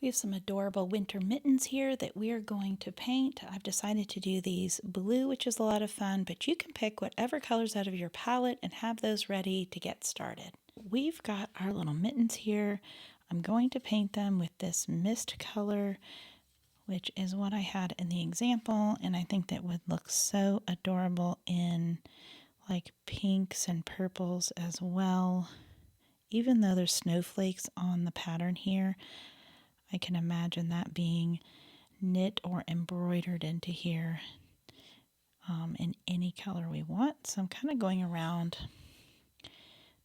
We have some adorable winter mittens here that we are going to paint. I've decided to do these blue, which is a lot of fun, but you can pick whatever colors out of your palette and have those ready to get started. We've got our little mittens here. I'm going to paint them with this mist color, which is what I had in the example, and I think that would look so adorable in like pinks and purples as well. Even though there's snowflakes on the pattern here, I can imagine that being knit or embroidered into here in any color we want. So I'm kind of going around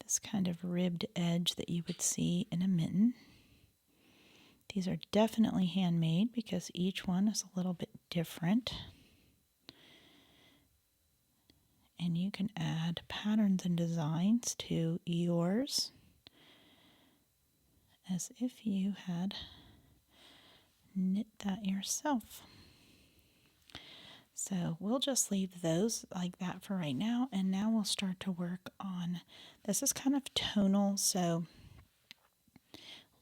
this kind of ribbed edge that you would see in a mitten. These are definitely handmade because each one is a little bit different. And you can add patterns and designs to yours as if you had knit that yourself. So we'll just leave those like that for right now, and now we'll start to work on, this is kind of tonal, so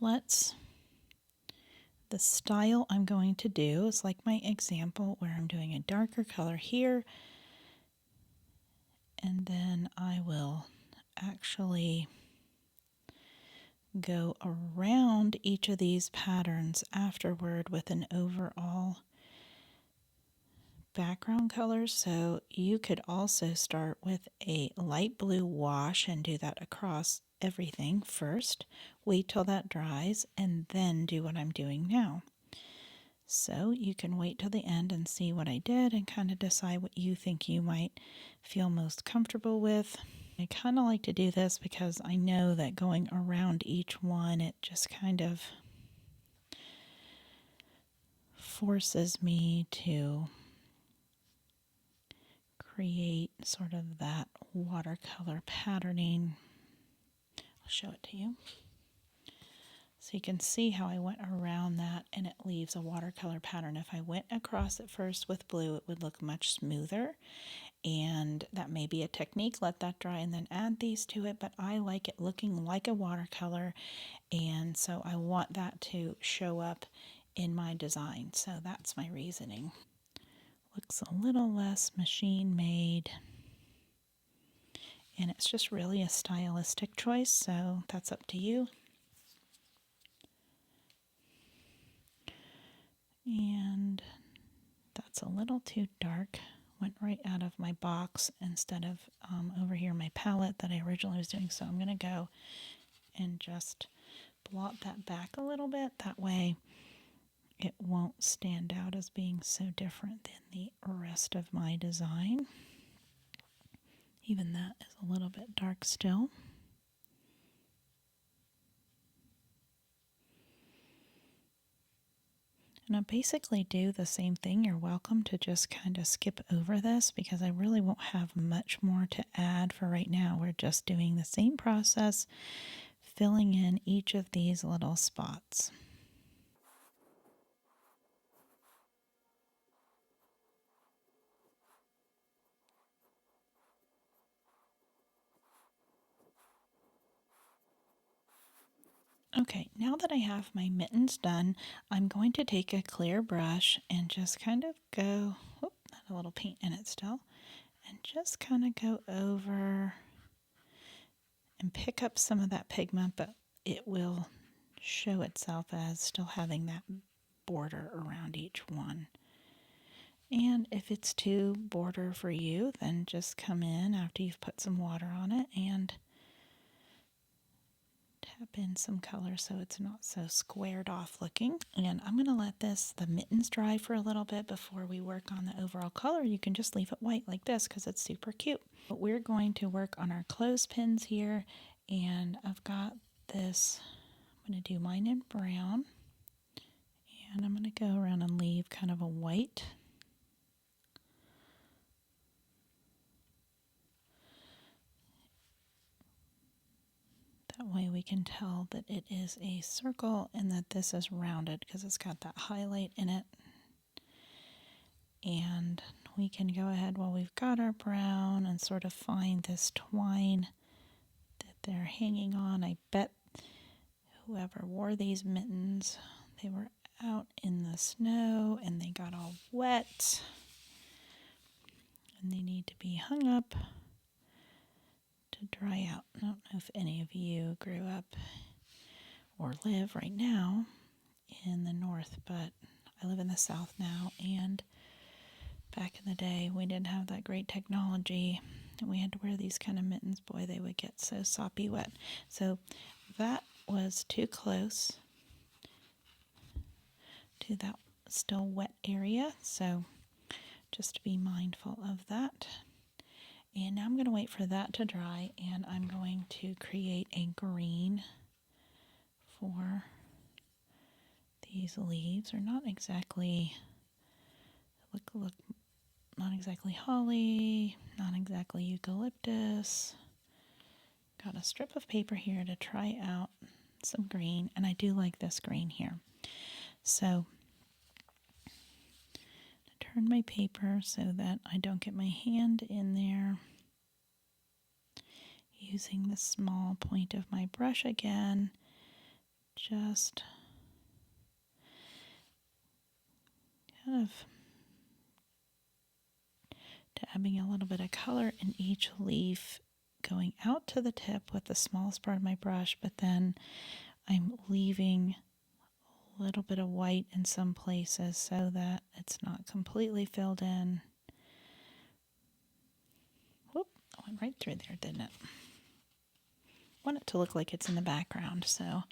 the style I'm going to do is like my example where I'm doing a darker color here, and then I will actually go around each of these patterns afterward with an overall background color. So you could also start with a light blue wash and do that across everything first, wait till that dries, and then do what I'm doing now. So you can wait till the end and see what I did and kind of decide what you think you might feel most comfortable with. I kind of like to do this because I know that going around each one, it just kind of forces me to create sort of that watercolor patterning. I'll show it to you. So you can see how I went around that and it leaves a watercolor pattern. If I went across it first with blue, it would look much smoother. And that may be a technique, let that dry and then add these to it, but I like it looking like a watercolor, and so I want that to show up in my design. So that's my reasoning. Looks a little less machine made, and it's just really a stylistic choice, so that's up to you. And that's a little too dark. Went right out of my box instead of over here my palette that I originally was doing. So I'm going to go and just blot that back a little bit. That way it won't stand out as being so different than the rest of my design. Even that is a little bit dark still. And I basically do the same thing. You're welcome to just kind of skip over this because I really won't have much more to add for right now. We're just doing the same process, filling in each of these little spots. Okay, now that I have my mittens done, I'm going to take a clear brush and just kind of go, whoop, a little paint in it still, and just kind of go over and pick up some of that pigment, but it will show itself as still having that border around each one. And if it's too border for you, then just come in after you've put some water on it and tap in some color so it's not so squared off looking. And I'm going to let the mittens dry for a little bit before we work on the overall color. You can just leave it white like this because it's super cute. But we're going to work on our clothespins here, and I've got this, I'm going to do mine in brown, and I'm going to go around and leave kind of a white. That way we can tell that it is a circle and that this is rounded because it's got that highlight in it. And we can go ahead while we've got our brown and sort of find this twine that they're hanging on. I bet whoever wore these mittens, They were out in the snow and they got all wet and they need to be hung up to dry out. I don't know if any of you grew up or live right now in the north, but I live in the south now, and back in the day we didn't have that great technology and we had to wear these kind of mittens. Boy, they would get so soppy wet. So that was too close to that still wet area, so just be mindful of that. And now I'm going to wait for that to dry, and I'm going to create a green for these leaves. Are not exactly look not exactly holly, not exactly eucalyptus. Got a strip of paper here to try out some green, and I do like this green here. So turn my paper so that I don't get my hand in there. Using the small point of my brush again, just kind of dabbing a little bit of color in each leaf, going out to the tip with the smallest part of my brush, but then I'm leaving a little bit of white in some places so that it's not completely filled in. Whoop, I went right through there, didn't it? Want it to look like it's in the background, so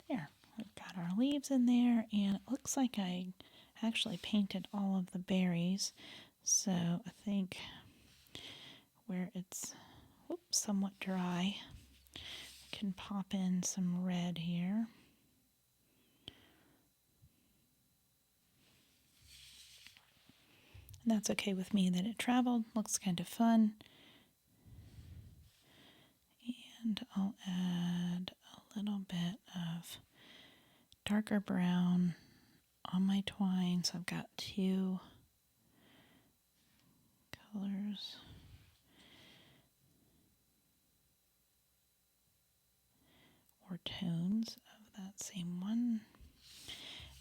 there. We've got our leaves in there, and it looks like I actually painted all of the berries, so I think where it's somewhat dry, I can pop in some red here. And that's okay with me that it traveled. Looks kind of fun. And I'll add a little bit of darker brown on my twine. So I've got two colors. Or tones of that same one.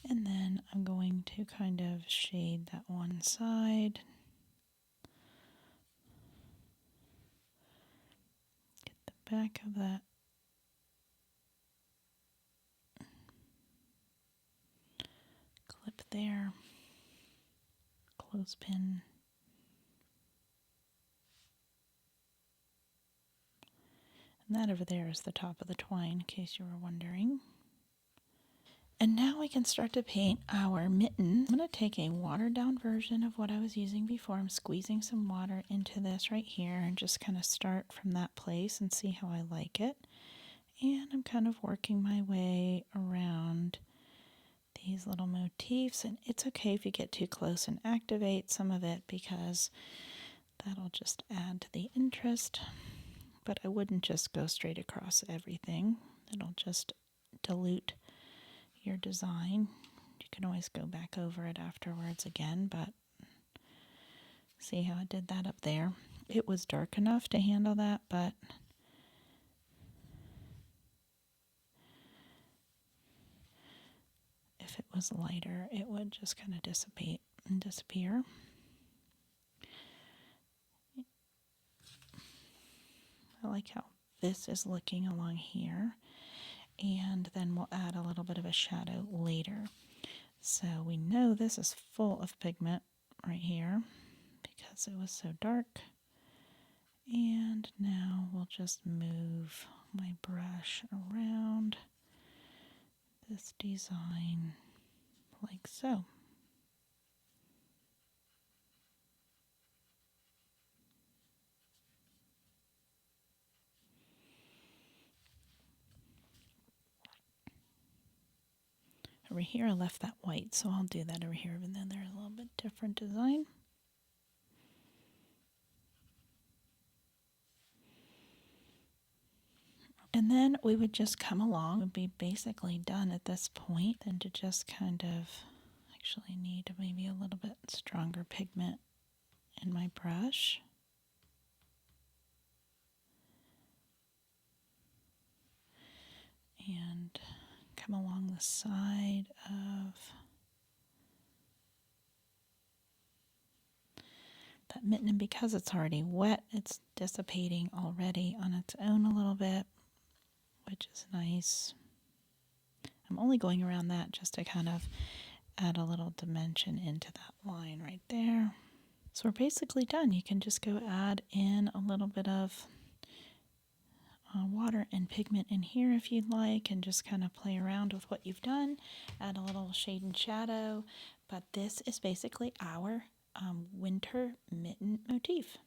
And then I'm going to kind of shade that one side. Get the back of that. Clip there. Clothespin. And that over there is the top of the twine, in case you were wondering. And now we can start to paint our mitten. I'm going to take a watered down version of what I was using before. I'm squeezing some water into this right here and just kind of start from that place and see how I like it. And I'm kind of working my way around these little motifs, and it's okay if you get too close and activate some of it because that'll just add to the interest. But I wouldn't just go straight across everything. It'll just dilute your design. You can always go back over it afterwards again, but see how I did that up there? It was dark enough to handle that, but if it was lighter, it would just kind of dissipate and disappear. I like how this is looking along here, and then we'll add a little bit of a shadow later. So we know this is full of pigment right here because it was so dark. And now we'll just move my brush around this design like so. Over here I left that white, so I'll do that over here, even though there's a little bit different design. And then we would just come along, would be basically done at this point, and to just kind of actually need maybe a little bit stronger pigment in my brush. And come along the side of that mitten, and because it's already wet, it's dissipating already on its own a little bit, which is nice. I'm only going around that just to kind of add a little dimension into that line right there. So we're basically done. You can just go add in a little bit of water and pigment in here if you'd like, and just kind of play around with what you've done. Add a little shade and shadow, but this is basically our winter mitten motif.